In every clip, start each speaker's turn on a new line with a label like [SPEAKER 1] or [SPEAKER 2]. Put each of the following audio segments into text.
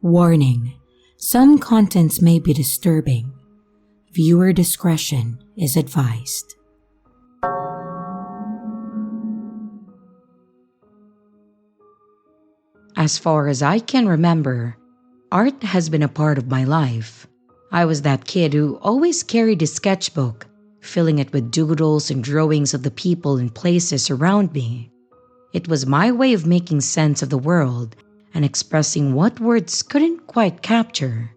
[SPEAKER 1] Warning: some contents may be disturbing. Viewer discretion is advised.
[SPEAKER 2] As far as I can remember, art has been a part of my life. I was that kid who always carried a sketchbook, filling it with doodles and drawings of the people and places around me. It was my way of making sense of the world and expressing what words couldn't quite capture.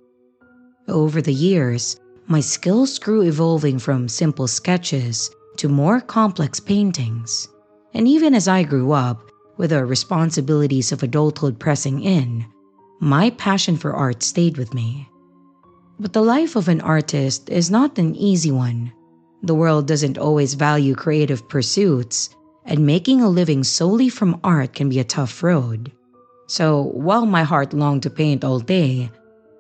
[SPEAKER 2] Over the years, my skills grew, evolving from simple sketches to more complex paintings. And even as I grew up, with the responsibilities of adulthood pressing in, my passion for art stayed with me. But the life of an artist is not an easy one. The world doesn't always value creative pursuits, and making a living solely from art can be a tough road. So while my heart longed to paint all day,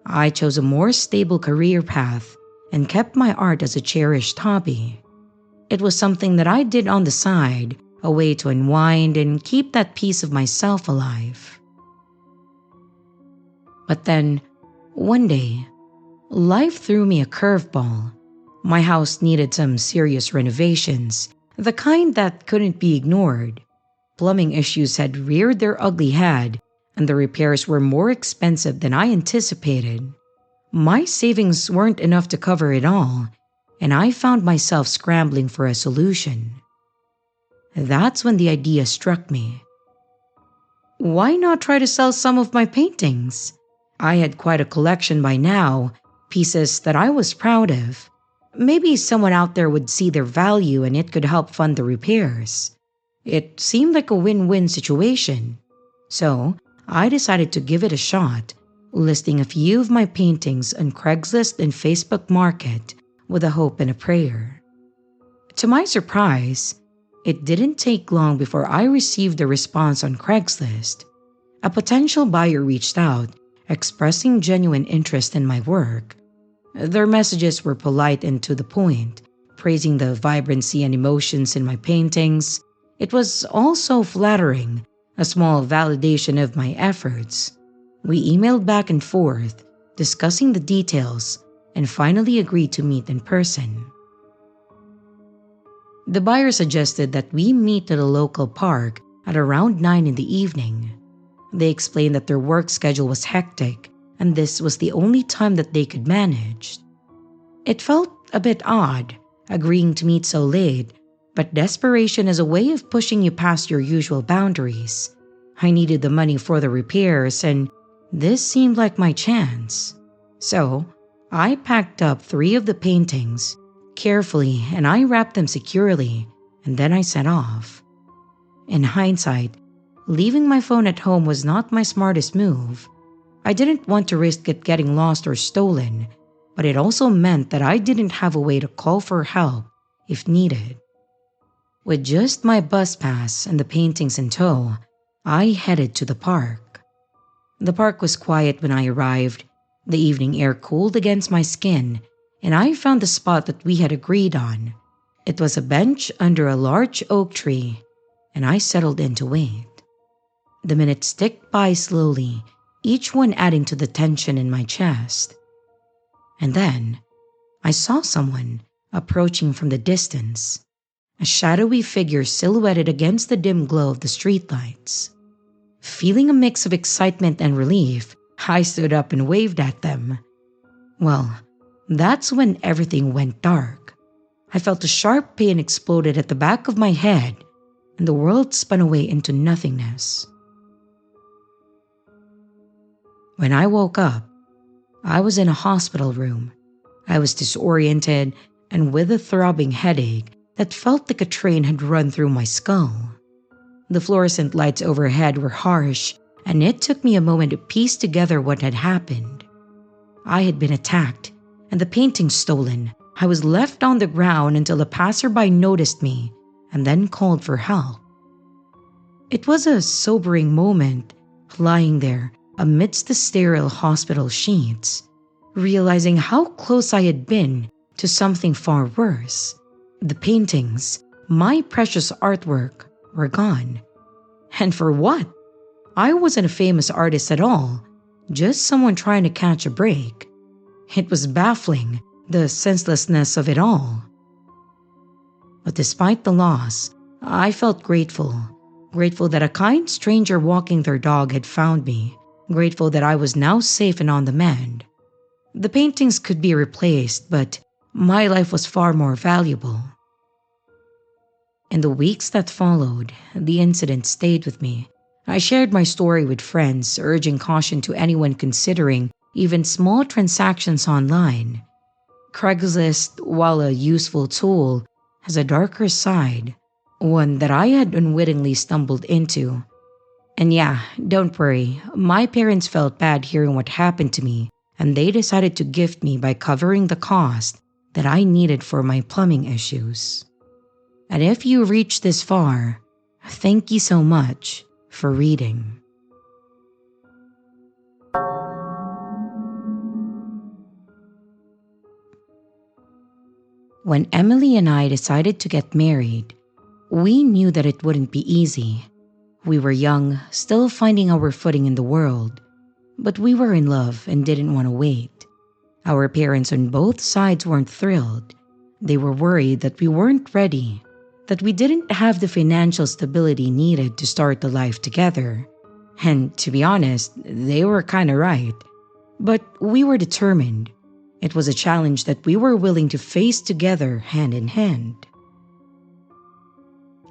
[SPEAKER 2] I chose a more stable career path and kept my art as a cherished hobby. It was something that I did on the side, a way to unwind and keep that piece of myself alive. But then, one day, life threw me a curveball. My house needed some serious renovations, the kind that couldn't be ignored. Plumbing issues had reared their ugly head, and the repairs were more expensive than I anticipated. My savings weren't enough to cover it all, and I found myself scrambling for a solution. That's when the idea struck me. Why not try to sell some of my paintings? I had quite a collection by now, pieces that I was proud of. Maybe someone out there would see their value and it could help fund the repairs. It seemed like a win-win situation. So, I decided to give it a shot, listing a few of my paintings on Craigslist and Facebook Market with a hope and a prayer. To my surprise, it didn't take long before I received a response on Craigslist. A potential buyer reached out, expressing genuine interest in my work. Their messages were polite and to the point, praising the vibrancy and emotions in my paintings. It was also flattering, a small validation of my efforts. We emailed back and forth, discussing the details, and finally agreed to meet in person. The buyer suggested that we meet at a local park at around 9 in the evening. They explained that their work schedule was hectic, and this was the only time that they could manage. It felt a bit odd, agreeing to meet so late, but desperation is a way of pushing you past your usual boundaries. I needed the money for the repairs, and this seemed like my chance. So, I packed up 3 of the paintings carefully and I wrapped them securely, and then I set off. In hindsight, leaving my phone at home was not my smartest move. I didn't want to risk it getting lost or stolen, but it also meant that I didn't have a way to call for help if needed. With just my bus pass and the paintings in tow, I headed to the park. The park was quiet when I arrived. The evening air cooled against my skin, and I found the spot that we had agreed on. It was a bench under a large oak tree, and I settled in to wait. The minutes ticked by slowly, each one adding to the tension in my chest. And then, I saw someone approaching from the distance, a shadowy figure silhouetted against the dim glow of the streetlights. Feeling a mix of excitement and relief, I stood up and waved at them. Well, that's when everything went dark. I felt a sharp pain exploded at the back of my head, and the world spun away into nothingness. When I woke up, I was in a hospital room. I was disoriented and with a throbbing headache that felt like a train had run through my skull. The fluorescent lights overhead were harsh, and it took me a moment to piece together what had happened. I had been attacked, and the painting stolen. I was left on the ground until a passerby noticed me and then called for help. It was a sobering moment, lying there amidst the sterile hospital sheets, realizing how close I had been to something far worse. The paintings, my precious artwork, were gone. And for what? I wasn't a famous artist at all, just someone trying to catch a break. It was baffling, the senselessness of it all. But despite the loss, I felt grateful. Grateful that a kind stranger walking their dog had found me. Grateful that I was now safe and on the mend. The paintings could be replaced, but my life was far more valuable. In the weeks that followed, the incident stayed with me. I shared my story with friends, urging caution to anyone considering even small transactions online. Craigslist, while a useful tool, has a darker side, one that I had unwittingly stumbled into. And yeah, don't worry, my parents felt bad hearing what happened to me, and they decided to gift me by covering the cost that I needed for my plumbing issues. And if you reached this far, thank you so much for reading. When Emily and I decided to get married, we knew that it wouldn't be easy. We were young, still finding our footing in the world, but we were in love and didn't want to wait. Our parents on both sides weren't thrilled. They were worried that we weren't ready, that we didn't have the financial stability needed to start the life together. And to be honest, they were kinda right. But we were determined. It was a challenge that we were willing to face together hand in hand.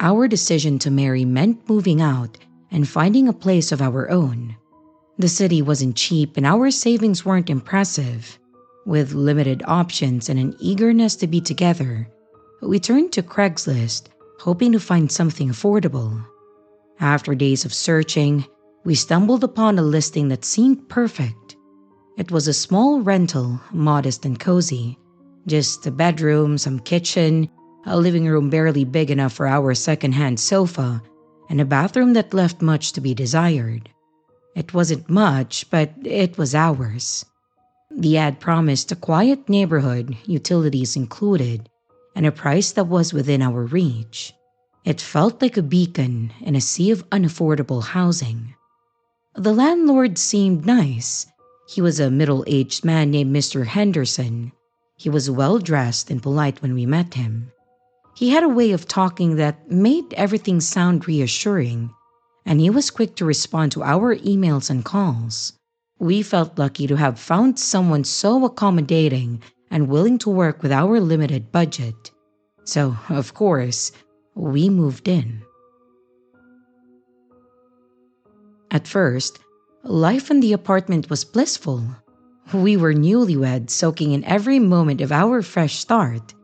[SPEAKER 2] Our decision to marry meant moving out and finding a place of our own. The city wasn't cheap and our savings weren't impressive. With limited options and an eagerness to be together, we turned to Craigslist, hoping to find something affordable. After days of searching, we stumbled upon a listing that seemed perfect. It was a small rental, modest and cozy. Just a bedroom, some kitchen, a living room barely big enough for our second-hand sofa, and a bathroom that left much to be desired. It wasn't much, but it was ours. The ad promised a quiet neighborhood, utilities included, and a price that was within our reach. It felt like a beacon in a sea of unaffordable housing. The landlord seemed nice. He was a middle-aged man named Mr. Henderson. He was well-dressed and polite when we met him. He had a way of talking that made everything sound reassuring, and he was quick to respond to our emails and calls. We felt lucky to have found someone so accommodating and willing to work with our limited budget. So, of course, we moved in. At first, life in the apartment was blissful. We were newlyweds, soaking in every moment of our fresh start.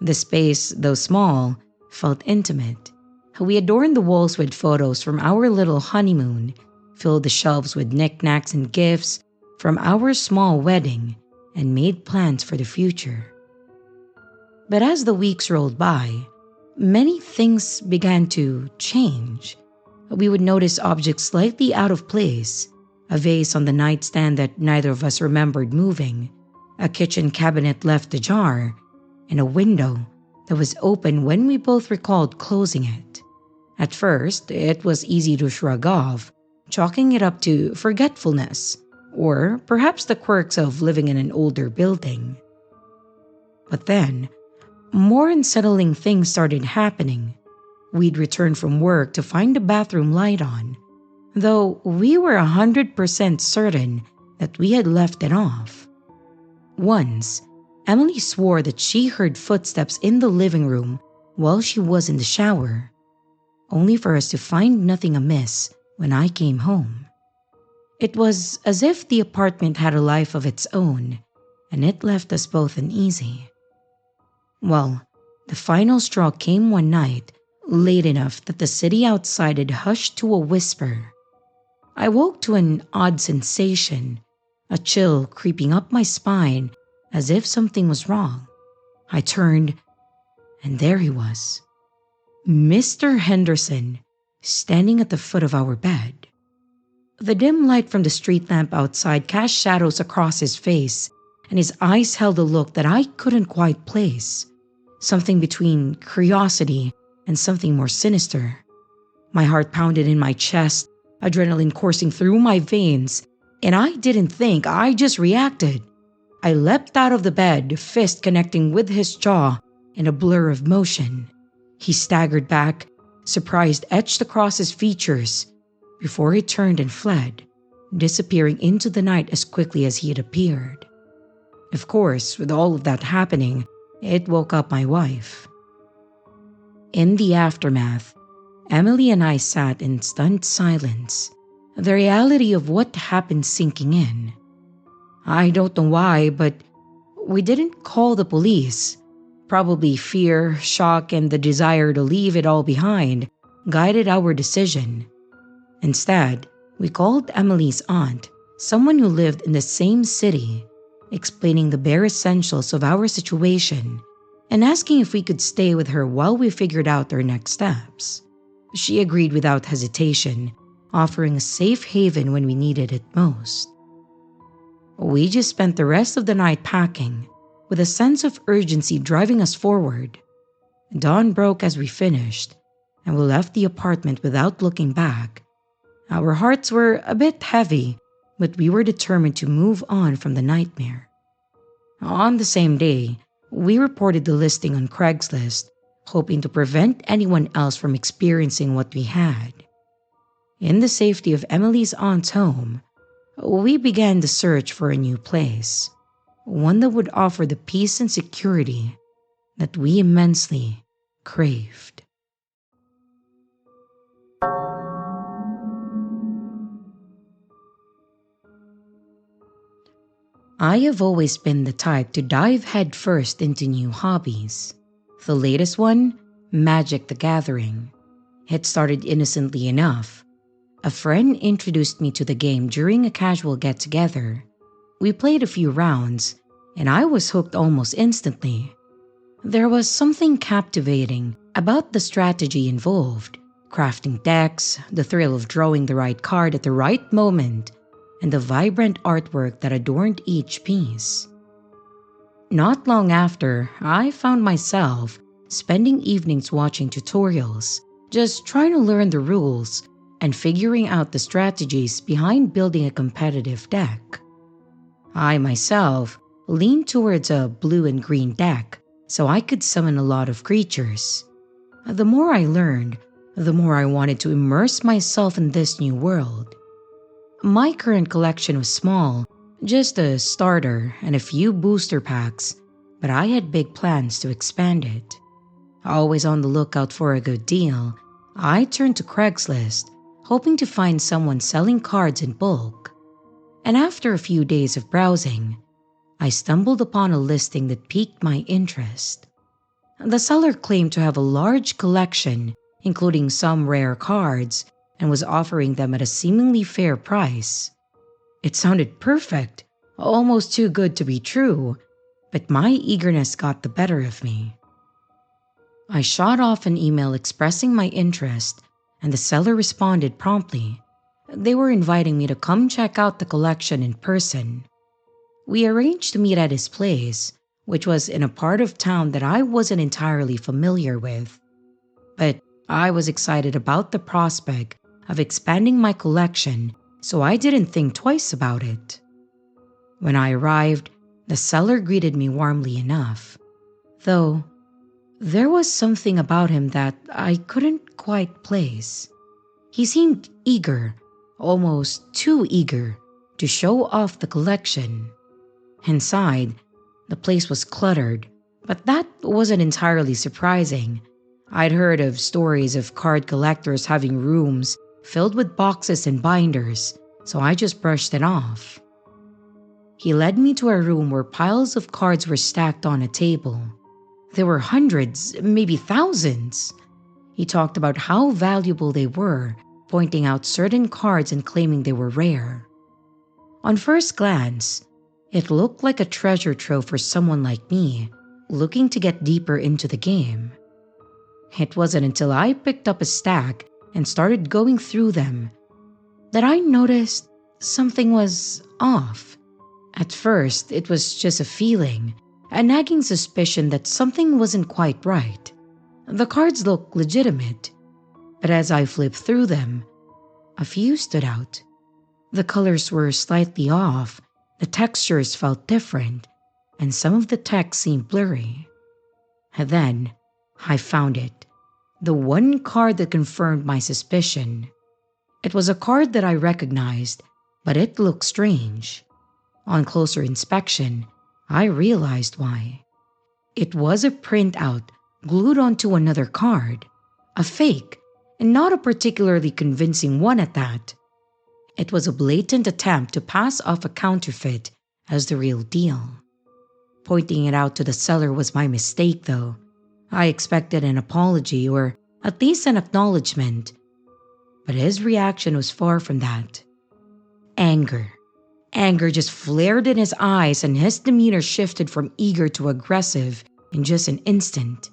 [SPEAKER 2] The space, though small, felt intimate. We adorned the walls with photos from our little honeymoon, filled the shelves with knickknacks and gifts from our small wedding, and made plans for the future. But as the weeks rolled by, many things began to change. We would notice objects slightly out of place, a vase on the nightstand that neither of us remembered moving, a kitchen cabinet left ajar, and a window that was open when we both recalled closing it. At first, it was easy to shrug off, chalking it up to forgetfulness, or perhaps the quirks of living in an older building. But then, more unsettling things started happening. We'd return from work to find the bathroom light on, though we were 100% certain that we had left it off. Once, Emily swore that she heard footsteps in the living room while she was in the shower, only for us to find nothing amiss when I came home. It was as if the apartment had a life of its own, and it left us both uneasy. Well, the final straw came one night, late enough that the city outside had hushed to a whisper. I woke to an odd sensation, a chill creeping up my spine as if something was wrong. I turned, and there he was, Mr. Henderson, standing at the foot of our bed. The dim light from the street lamp outside cast shadows across his face, and his eyes held a look that I couldn't quite place, something between curiosity and something more sinister. My heart pounded in my chest, adrenaline coursing through my veins, And I didn't think, I just reacted. I leapt out of the bed, fist connecting with his jaw in a blur of motion. He staggered back, surprise etched across his features, before he turned and fled, disappearing into the night as quickly as he had appeared. Of course, with all of that happening, it woke up my wife. In the aftermath, Emily and I sat in stunned silence, the reality of what happened sinking in. I don't know why, but we didn't call the police. Probably fear, shock, and the desire to leave it all behind guided our decision. Instead, we called Emily's aunt, someone who lived in the same city, explaining the bare essentials of our situation and asking if we could stay with her while we figured out our next steps. She agreed without hesitation, offering a safe haven when we needed it most. We just spent the rest of the night packing, with a sense of urgency driving us forward. Dawn broke as we finished, and we left the apartment without looking back. Our hearts were a bit heavy, but we were determined to move on from the nightmare. On the same day, we reported the listing on Craigslist, hoping to prevent anyone else from experiencing what we had. In the safety of Emily's aunt's home, we began the search for a new place, one that would offer the peace and security that we immensely craved. I have always been the type to dive headfirst into new hobbies. The latest one, Magic the Gathering. It started innocently enough. A friend introduced me to the game during a casual get-together. We played a few rounds, and I was hooked almost instantly. There was something captivating about the strategy involved, crafting decks, the thrill of drawing the right card at the right moment, and the vibrant artwork that adorned each piece. Not long after, I found myself spending evenings watching tutorials, just trying to learn the rules and figuring out the strategies behind building a competitive deck. I myself leaned towards a blue and green deck so I could summon a lot of creatures. The more I learned, the more I wanted to immerse myself in this new world. My current collection was small, just a starter and a few booster packs, but I had big plans to expand it. Always on the lookout for a good deal, I turned to Craigslist, hoping to find someone selling cards in bulk. And after a few days of browsing, I stumbled upon a listing that piqued my interest. The seller claimed to have a large collection, including some rare cards, and was offering them at a seemingly fair price. It sounded perfect, almost too good to be true, but my eagerness got the better of me. I shot off an email expressing my interest, and the seller responded promptly. They were inviting me to come check out the collection in person. We arranged to meet at his place, which was in a part of town that I wasn't entirely familiar with. But I was excited about the prospect of expanding my collection, so I didn't think twice about it. When I arrived, the seller greeted me warmly enough, though there was something about him that I couldn't quite place. He seemed eager, almost too eager, to show off the collection. Inside, the place was cluttered, but that wasn't entirely surprising. I'd heard of stories of card collectors having rooms filled with boxes and binders, so I just brushed it off. He led me to a room where piles of cards were stacked on a table. There were hundreds, maybe thousands. He talked about how valuable they were, pointing out certain cards and claiming they were rare. On first glance, it looked like a treasure trove for someone like me, looking to get deeper into the game. It wasn't until I picked up a stack and started going through them that I noticed something was off. At first, it was just a feeling, a nagging suspicion that something wasn't quite right. The cards looked legitimate, but as I flipped through them, a few stood out. The colors were slightly off, the textures felt different, and some of the text seemed blurry. And then, I found it. The one card that confirmed my suspicion. It was a card that I recognized, but it looked strange. On closer inspection, I realized why. It was a printout glued onto another card. A fake, and not a particularly convincing one at that. It was a blatant attempt to pass off a counterfeit as the real deal. Pointing it out to the seller was my mistake, though. I expected an apology or at least an acknowledgement, but his reaction was far from that. Anger. Anger just flared in his eyes, and his demeanor shifted from eager to aggressive in just an instant.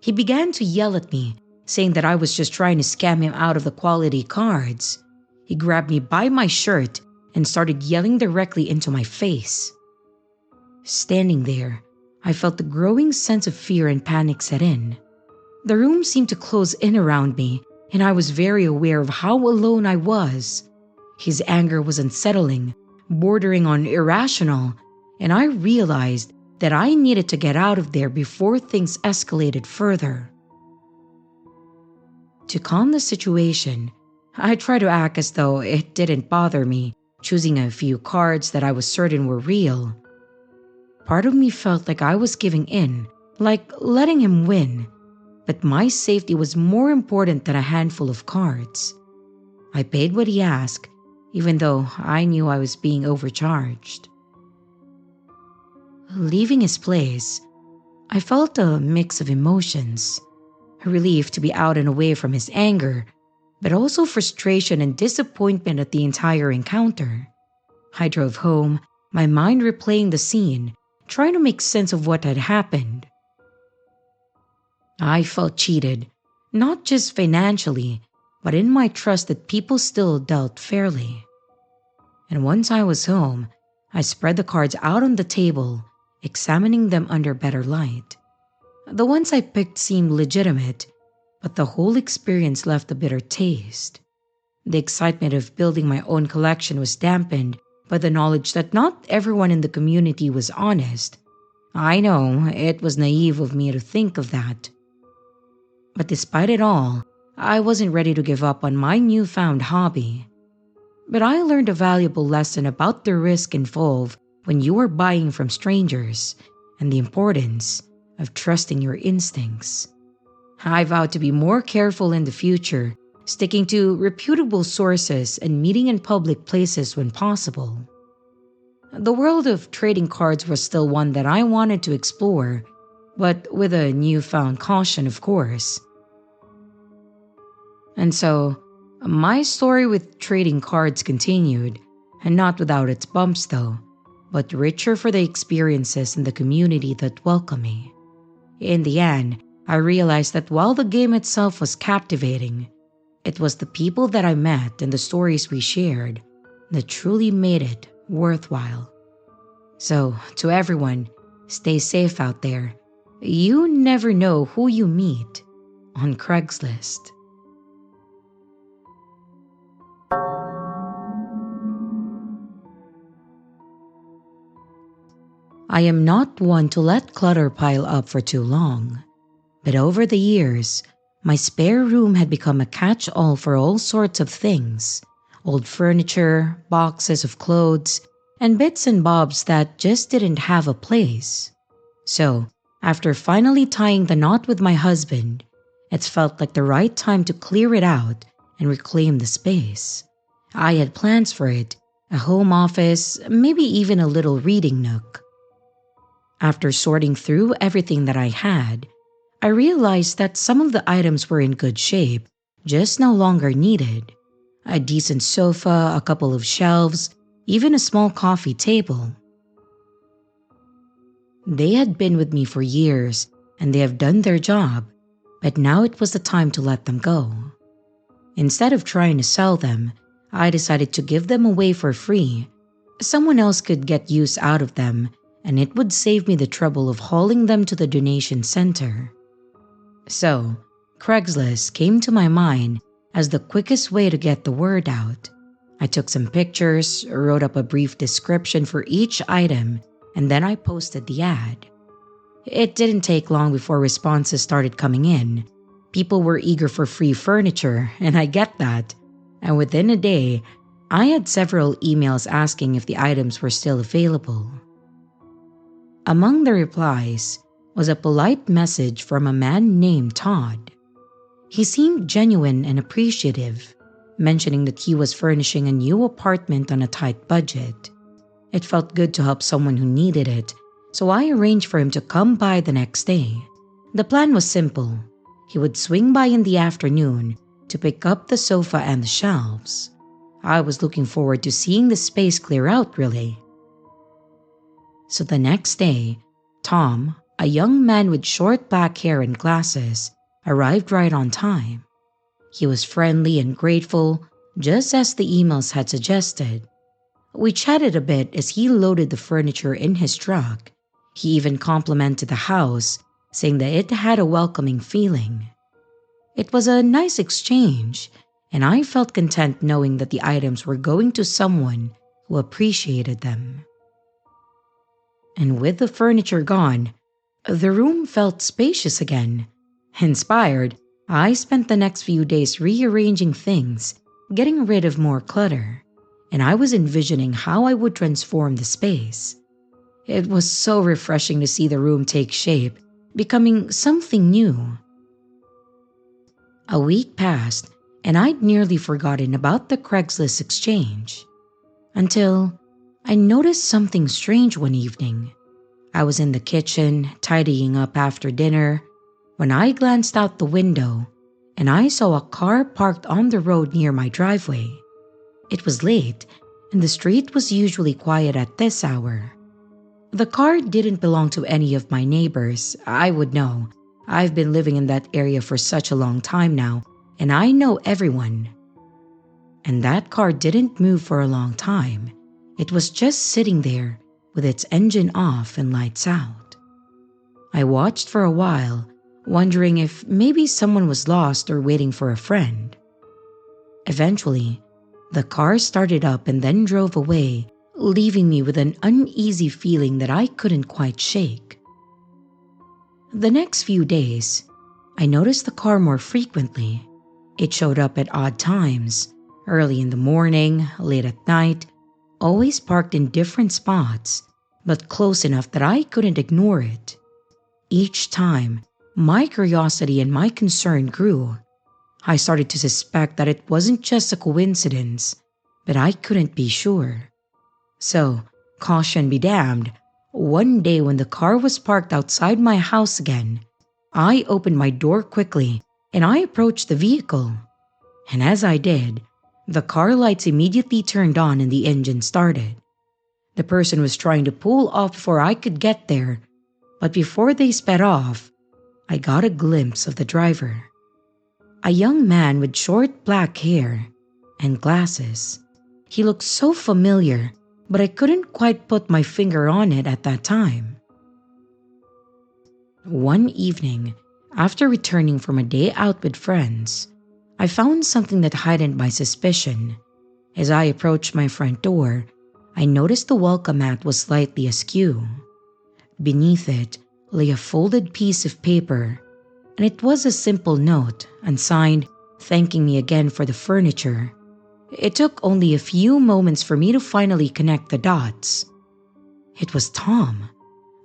[SPEAKER 2] He began to yell at me, saying that I was just trying to scam him out of the quality cards. He grabbed me by my shirt and started yelling directly into my face. Standing there, I felt the growing sense of fear and panic set in. The room seemed to close in around me, and I was very aware of how alone I was. His anger was unsettling, bordering on irrational, and I realized that I needed to get out of there before things escalated further. To calm the situation, I tried to act as though it didn't bother me, choosing a few cards that I was certain were real. Part of me felt like I was giving in, like letting him win, but my safety was more important than a handful of cards. I paid what he asked, even though I knew I was being overcharged. Leaving his place, I felt a mix of emotions. Relief to be out and away from his anger, but also frustration and disappointment at the entire encounter. I drove home, my mind replaying the scene, trying to make sense of what had happened. I felt cheated, not just financially, but in my trust that people still dealt fairly. And once I was home, I spread the cards out on the table, examining them under better light. The ones I picked seemed legitimate, but the whole experience left a bitter taste. The excitement of building my own collection was dampened by the knowledge that not everyone in the community was honest. I know it was naive of me to think of that. But despite it all, I wasn't ready to give up on my newfound hobby. But I learned a valuable lesson about the risk involved when you are buying from strangers and the importance of trusting your instincts. I vowed to be more careful in the future, sticking to reputable sources and meeting in public places when possible. The world of trading cards was still one that I wanted to explore, but with a newfound caution, of course. And so, my story with trading cards continued, and not without its bumps though, but richer for the experiences and the community that welcomed me. In the end, I realized that while the game itself was captivating, it was the people that I met and the stories we shared that truly made it worthwhile. So, to everyone, stay safe out there. You never know who you meet on Craigslist. I am not one to let clutter pile up for too long, but over the years, my spare room had become a catch-all for all sorts of things: old furniture, boxes of clothes, and bits and bobs that just didn't have a place. So, after finally tying the knot with my husband, it felt like the right time to clear it out and reclaim the space. I had plans for it, a home office, maybe even a little reading nook. After sorting through everything that I had, I realized that some of the items were in good shape, just no longer needed. A decent sofa, a couple of shelves, even a small coffee table. They had been with me for years, and they have done their job, but now it was the time to let them go. Instead of trying to sell them, I decided to give them away for free. Someone else could get use out of them, and it would save me the trouble of hauling them to the donation center. So, Craigslist came to my mind as the quickest way to get the word out. I took some pictures, wrote up a brief description for each item, and then I posted the ad. It didn't take long before responses started coming in. People were eager for free furniture, and I get that. And within a day, I had several emails asking if the items were still available. Among the replies was a polite message from a man named Todd. He seemed genuine and appreciative, mentioning that he was furnishing a new apartment on a tight budget. It felt good to help someone who needed it, so I arranged for him to come by the next day. The plan was simple. He would swing by in the afternoon to pick up the sofa and the shelves. I was looking forward to seeing the space clear out, really. So the next day, Tom, a young man with short black hair and glasses, arrived right on time. He was friendly and grateful, just as the emails had suggested. We chatted a bit as he loaded the furniture in his truck. He even complimented the house, saying that it had a welcoming feeling. It was a nice exchange, and I felt content knowing that the items were going to someone who appreciated them. And with the furniture gone, the room felt spacious again. Inspired, I spent the next few days rearranging things, getting rid of more clutter, and I was envisioning how I would transform the space. It was so refreshing to see the room take shape, becoming something new. A week passed, and I'd nearly forgotten about the Craigslist exchange. Until I noticed something strange one evening. I was in the kitchen, tidying up after dinner, when I glanced out the window and I saw a car parked on the road near my driveway. It was late, and the street was usually quiet at this hour. The car didn't belong to any of my neighbors. I would know. I've been living in that area for such a long time now, and I know everyone. And that car didn't move for a long time. It was just sitting there with its engine off and lights out. I watched for a while, wondering if maybe someone was lost or waiting for a friend. Eventually, the car started up and then drove away, leaving me with an uneasy feeling that I couldn't quite shake. The next few days, I noticed the car more frequently. It showed up at odd times, early in the morning, late at night, always parked in different spots, but close enough that I couldn't ignore it. Each time, my curiosity and my concern grew. I started to suspect that it wasn't just a coincidence, but I couldn't be sure. So, caution be damned, one day when the car was parked outside my house again, I opened my door quickly and I approached the vehicle. And as I did, the car lights immediately turned on and the engine started. The person was trying to pull off before I could get there, but before they sped off, I got a glimpse of the driver. A young man with short black hair and glasses. He looked so familiar, but I couldn't quite put my finger on it at that time. One evening, after returning from a day out with friends, I found something that heightened my suspicion. As I approached my front door, I noticed the welcome mat was slightly askew. Beneath it lay a folded piece of paper, and it was a simple note, unsigned, thanking me again for the furniture. It took only a few moments for me to finally connect the dots. It was Tom,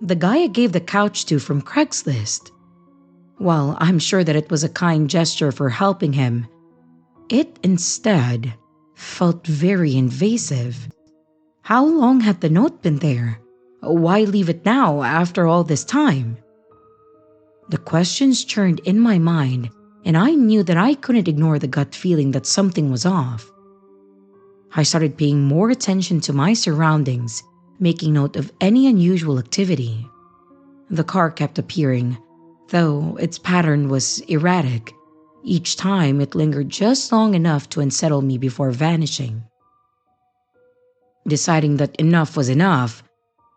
[SPEAKER 2] the guy I gave the couch to from Craigslist. While I'm sure that it was a kind gesture for helping him, it instead felt very invasive. How long had the note been there? Why leave it now after all this time? The questions churned in my mind, and I knew that I couldn't ignore the gut feeling that something was off. I started paying more attention to my surroundings, making note of any unusual activity. The car kept appearing, though its pattern was erratic. Each time it lingered just long enough to unsettle me before vanishing. Deciding that enough was enough,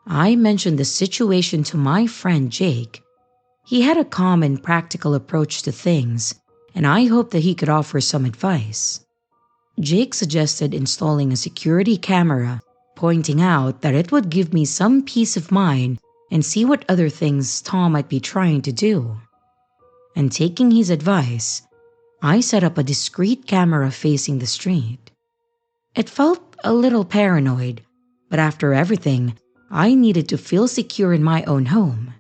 [SPEAKER 2] I mentioned the situation to my friend Jake. He had a calm and practical approach to things, and I hoped that he could offer some advice. Jake suggested installing a security camera, pointing out that it would give me some peace of mind and see what other things Tom might be trying to do. And taking his advice, I set up a discreet camera facing the street. It felt a little paranoid, but after everything, I needed to feel secure in my own home.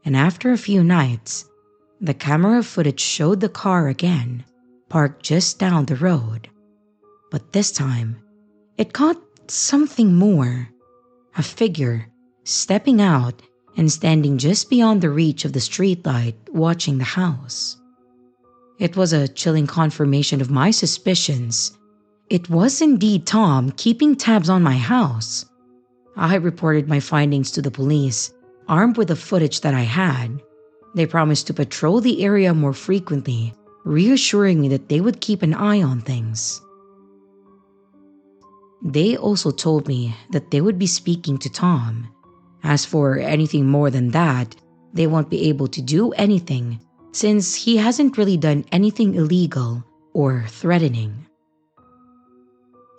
[SPEAKER 2] And after a few nights, the camera footage showed the car again, parked just down the road. But this time, it caught something more. A figure stepping out and standing just beyond the reach of the streetlight watching the house. It was a chilling confirmation of my suspicions. It was indeed Tom keeping tabs on my house. I reported my findings to the police, armed with the footage that I had. They promised to patrol the area more frequently, reassuring me that they would keep an eye on things. They also told me that they would be speaking to Tom. As for anything more than that, they won't be able to do anything since he hasn't really done anything illegal or threatening.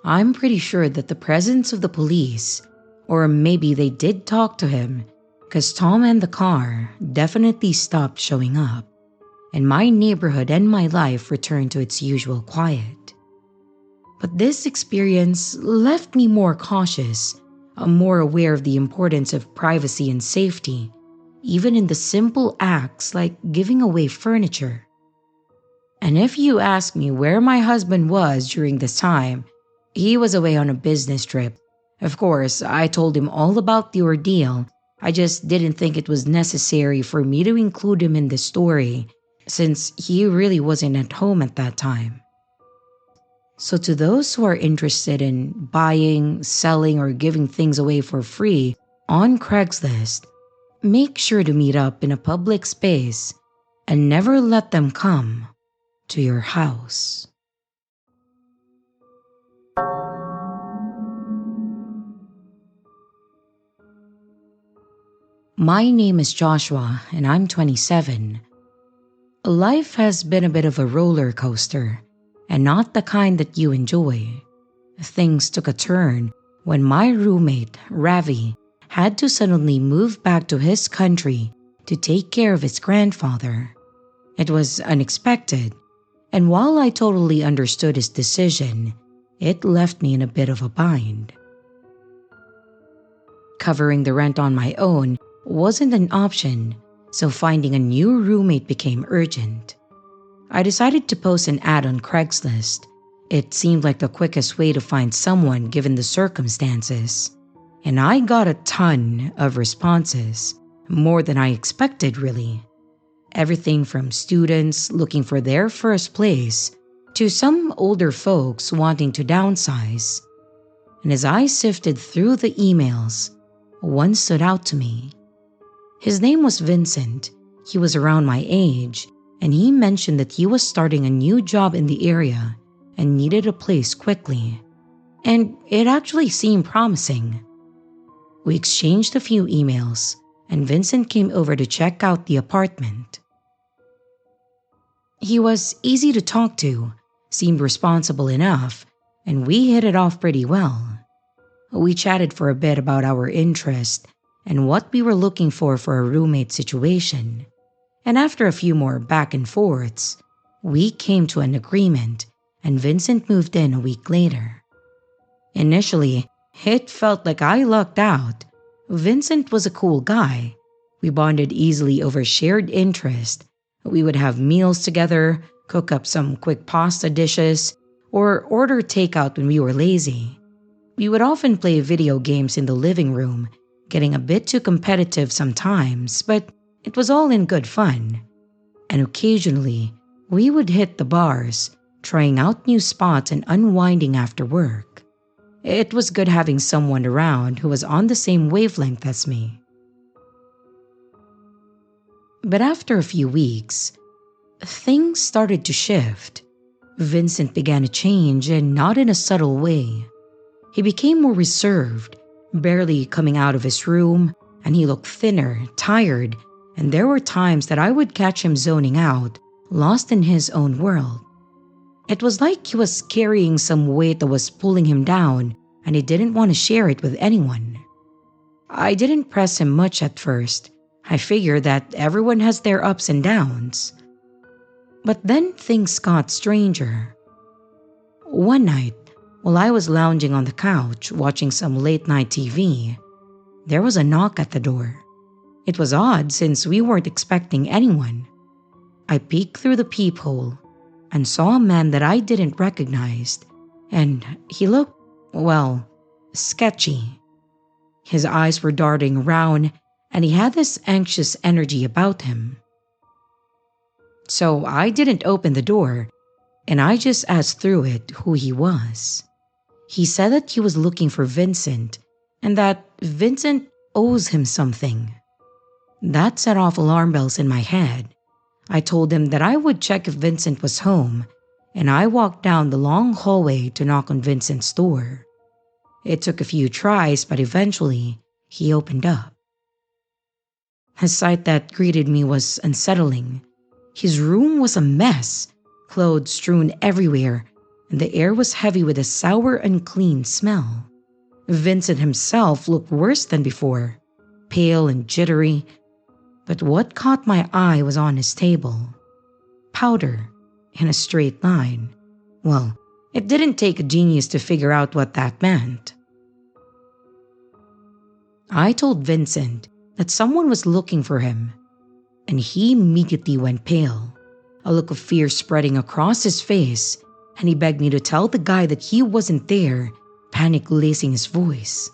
[SPEAKER 2] I'm pretty sure that the presence of the police, or maybe they did talk to him, because Tom and the car definitely stopped showing up, and my neighborhood and my life returned to its usual quiet. But this experience left me more cautious, more aware of the importance of privacy and safety, even in the simple acts like giving away furniture. And if you ask me where my husband was during this time, he was away on a business trip. Of course, I told him all about the ordeal. I just didn't think it was necessary for me to include him in the story, since he really wasn't at home at that time. So to those who are interested in buying, selling, or giving things away for free on Craigslist, make sure to meet up in a public space and never let them come to your house. My name is Joshua and I'm 27. Life has been a bit of a roller coaster, and not the kind that you enjoy. Things took a turn when my roommate, Ravi, had to suddenly move back to his country to take care of his grandfather. It was unexpected, and while I totally understood his decision, it left me in a bit of a bind. Covering the rent on my own wasn't an option, so finding a new roommate became urgent. I decided to post an ad on Craigslist. It seemed like the quickest way to find someone given the circumstances. And I got a ton of responses, more than I expected really. Everything from students looking for their first place to some older folks wanting to downsize. And as I sifted through the emails, one stood out to me. His name was Vincent. He was around my age, and he mentioned that he was starting a new job in the area and needed a place quickly. And it actually seemed promising. We exchanged a few emails, and Vincent came over to check out the apartment. He was easy to talk to, seemed responsible enough, and we hit it off pretty well. We chatted for a bit about our interest and what we were looking for a roommate situation. And after a few more back and forths, we came to an agreement and Vincent moved in a week later. Initially, it felt like I lucked out. Vincent was a cool guy. We bonded easily over shared interest. We would have meals together, cook up some quick pasta dishes, or order takeout when we were lazy. We would often play video games in the living room, getting a bit too competitive sometimes, but it was all in good fun. And occasionally, we would hit the bars, trying out new spots and unwinding after work. It was good having someone around who was on the same wavelength as me. But after a few weeks, things started to shift. Vincent began to change, and not in a subtle way. He became more reserved, barely coming out of his room, and he looked thinner, tired, and there were times that I would catch him zoning out, lost in his own world. It was like he was carrying some weight that was pulling him down and he didn't want to share it with anyone. I didn't press him much at first. I figured that everyone has their ups and downs. But then things got stranger. One night, while I was lounging on the couch watching some late night TV, there was a knock at the door. It was odd since we weren't expecting anyone. I peeked through the peephole and saw a man that I didn't recognize, and he looked, well, sketchy. His eyes were darting around, and he had this anxious energy about him. So I didn't open the door, and I just asked through it who he was. He said that he was looking for Vincent, and that Vincent owes him something. That set off alarm bells in my head. I told him that I would check if Vincent was home, and I walked down the long hallway to knock on Vincent's door. It took a few tries, but eventually he opened up. The sight that greeted me was unsettling. His room was a mess, clothes strewn everywhere, and the air was heavy with a sour, unclean smell. Vincent himself looked worse than before, pale and jittery. But what caught my eye was on his table. Powder in a straight line. Well, it didn't take a genius to figure out what that meant. I told Vincent that someone was looking for him, and he immediately went pale, a look of fear spreading across his face, and he begged me to tell the guy that he wasn't there, panic lacing his voice.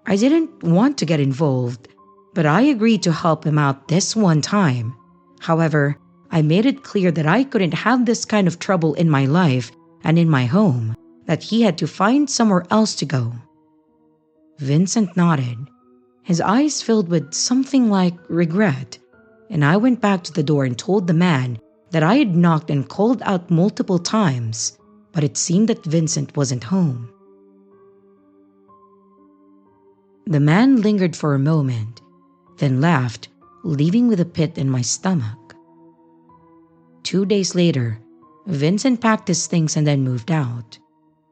[SPEAKER 2] I didn't want to get involved, but I agreed to help him out this one time. However, I made it clear that I couldn't have this kind of trouble in my life and in my home, that he had to find somewhere else to go. Vincent nodded, his eyes filled with something like regret, and I went back to the door and told the man that I had knocked and called out multiple times, but it seemed that Vincent wasn't home. The man lingered for a moment, then left, leaving with a pit in my stomach. 2 days later, Vincent packed his things and then moved out.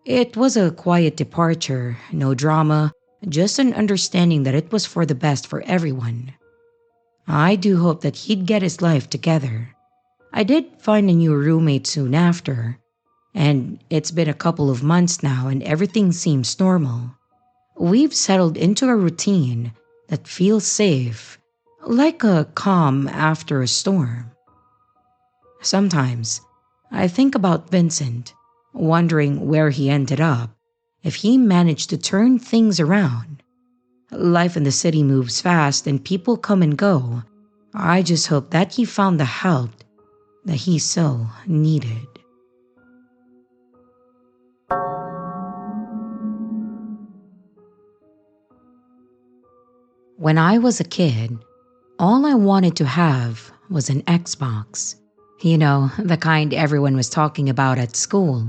[SPEAKER 2] It was a quiet departure, no drama, just an understanding that it was for the best for everyone. I do hope that he'd get his life together. I did find a new roommate soon after, and it's been a couple of months now and everything seems normal. We've settled into a routine that feels safe, like a calm after a storm. Sometimes, I think about Vincent, wondering where he ended up, if he managed to turn things around. Life in the city moves fast and people come and go. I just hope that he found the help that he so needed. When I was a kid, all I wanted to have was an Xbox. You know, the kind everyone was talking about at school.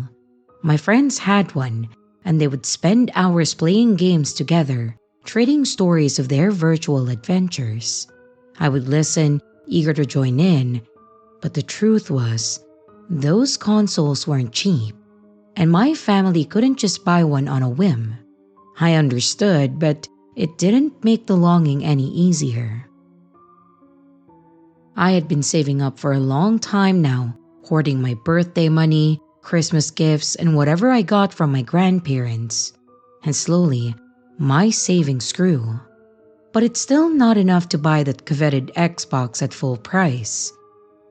[SPEAKER 2] My friends had one, and they would spend hours playing games together, trading stories of their virtual adventures. I would listen, eager to join in, but the truth was, those consoles weren't cheap, and my family couldn't just buy one on a whim. I understood, but it didn't make the longing any easier. I had been saving up for a long time now, hoarding my birthday money, Christmas gifts, and whatever I got from my grandparents. And slowly, my savings grew. But it's still not enough to buy that coveted Xbox at full price.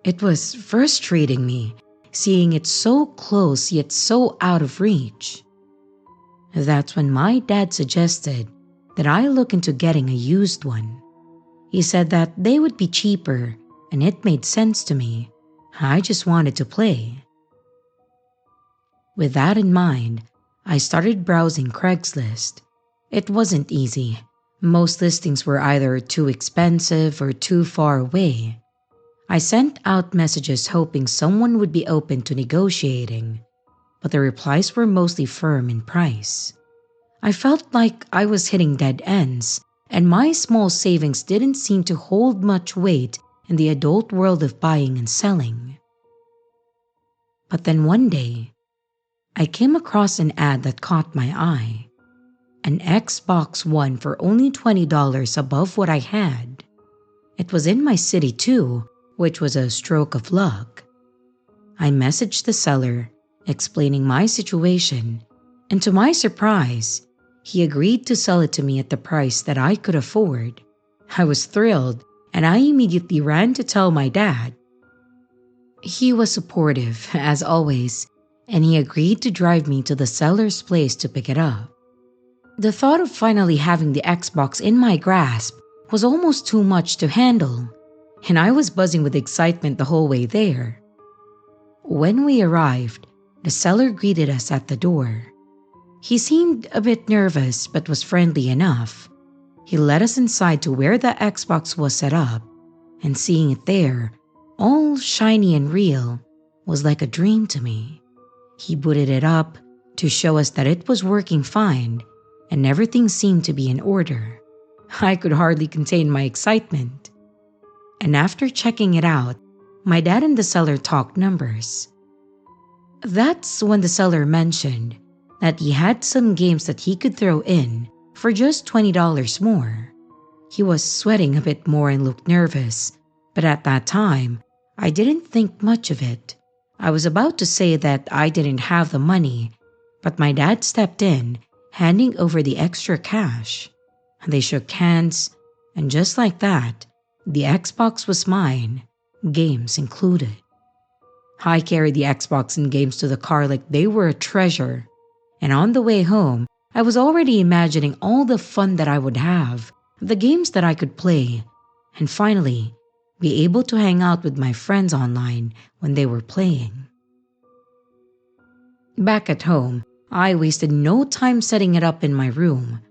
[SPEAKER 2] It was frustrating me, seeing it so close yet so out of reach. That's when my dad suggested that I look into getting a used one. He said that they would be cheaper, and it made sense to me. I just wanted to play. With that in mind, I started browsing Craigslist. It wasn't easy. Most listings were either too expensive or too far away. I sent out messages hoping someone would be open to negotiating, but the replies were mostly firm in price. I felt like I was hitting dead ends, and my small savings didn't seem to hold much weight in the adult world of buying and selling. But then one day, I came across an ad that caught my eye. An Xbox One for only $20 above what I had. It was in my city too, which was a stroke of luck. I messaged the seller, explaining my situation, and to my surprise, he agreed to sell it to me at the price that I could afford. I was thrilled, and I immediately ran to tell my dad. He was supportive, as always, and he agreed to drive me to the seller's place to pick it up. The thought of finally having the Xbox in my grasp was almost too much to handle, and I was buzzing with excitement the whole way there. When we arrived, the seller greeted us at the door. He seemed a bit nervous but was friendly enough. He led us inside to where the Xbox was set up, and seeing it there, all shiny and real, was like a dream to me. He booted it up to show us that it was working fine, and everything seemed to be in order. I could hardly contain my excitement. And after checking it out, my dad and the seller talked numbers. That's when the seller mentioned that he had some games that he could throw in for just $20 more. He was sweating a bit more and looked nervous, but at that time, I didn't think much of it. I was about to say that I didn't have the money, but my dad stepped in, handing over the extra cash. They shook hands, and just like that, the Xbox was mine, games included. I carried the Xbox and games to the car like they were a treasure, and on the way home, I was already imagining all the fun that I would have, the games that I could play, and finally, be able to hang out with my friends online when they were playing. Back at home, I wasted no time setting it up in my room.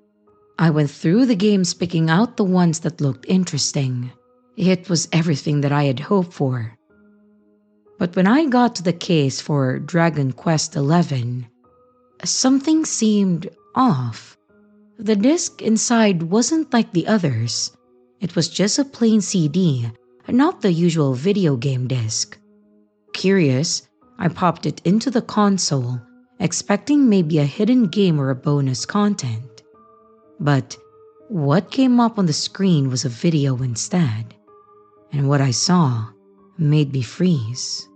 [SPEAKER 2] I went through the games picking out the ones that looked interesting. It was everything that I had hoped for. But when I got to the case for Dragon Quest XI, something seemed off. The disc inside wasn't like the others. It was just a plain CD, not the usual video game disc. Curious, I popped it into the console, expecting maybe a hidden game or a bonus content. But what came up on the screen was a video instead, and what I saw made me freeze.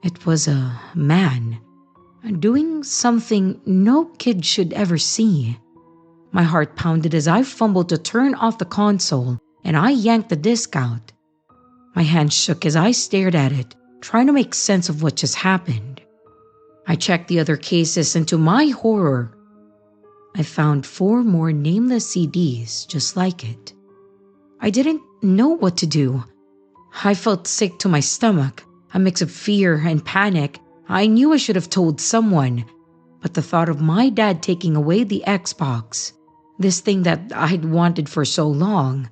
[SPEAKER 2] It was a man doing something no kid should ever see. My heart pounded as I fumbled to turn off the console and I yanked the disc out. My hands shook as I stared at it, trying to make sense of what just happened. I checked the other cases, and to my horror, I found 4 more nameless CDs just like it. I didn't know what to do. I felt sick to my stomach, a mix of fear and panic. I knew I should have told someone, but the thought of my dad taking away the Xbox, this thing that I'd wanted for so long,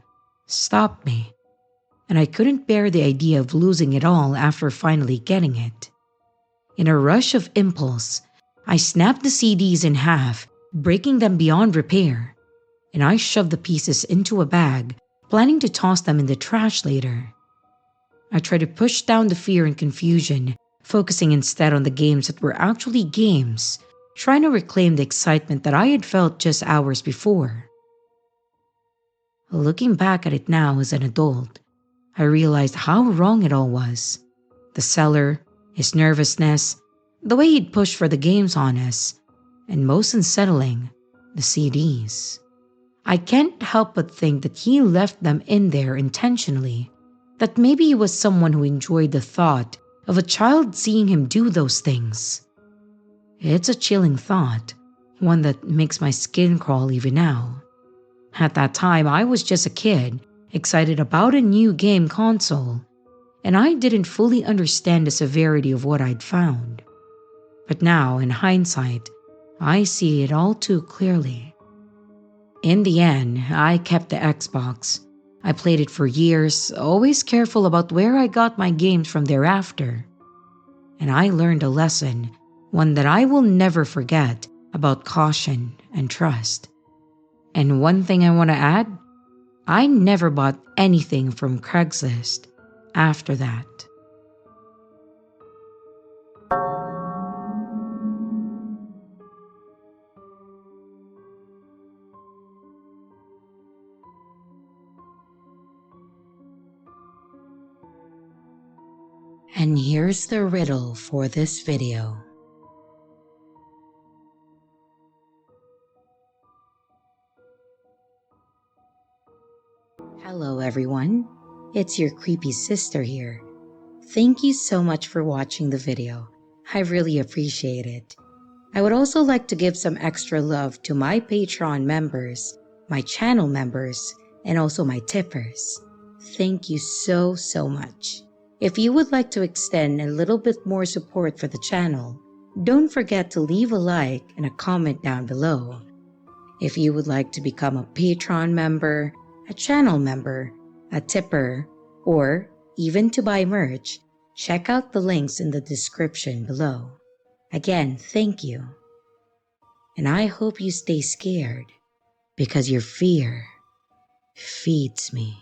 [SPEAKER 2] stopped me. And I couldn't bear the idea of losing it all after finally getting it. In a rush of impulse, I snapped the CDs in half, breaking them beyond repair, and I shoved the pieces into a bag, planning to toss them in the trash later. I tried to push down the fear and confusion, focusing instead on the games that were actually games, trying to reclaim the excitement that I had felt just hours before. Looking back at it now as an adult, I realized how wrong it all was. The seller, his nervousness, the way he'd pushed for the games on us, and most unsettling, the CDs. I can't help but think that he left them in there intentionally, that maybe he was someone who enjoyed the thought of a child seeing him do those things. It's a chilling thought, one that makes my skin crawl even now. At that time, I was just a kid, excited about a new game console, and I didn't fully understand the severity of what I'd found. But now, in hindsight, I see it all too clearly. In the end, I kept the Xbox. I played it for years, always careful about where I got my games from thereafter. And I learned a lesson, one that I will never forget, about caution and trust. And one thing I want to add, I never bought anything from Craigslist after that.
[SPEAKER 1] Here's the riddle for this video. Hello everyone, it's your creepy sister here. Thank you so much for watching the video. I really appreciate it. I would also like to give some extra love to my Patreon members, my channel members, and also my tippers. Thank you so much. If you would like to extend a little bit more support for the channel, don't forget to leave a like and a comment down below. If you would like to become a Patreon member, a channel member, a tipper, or even to buy merch, check out the links in the description below. Again, thank you. And I hope you stay scared because your fear feeds me.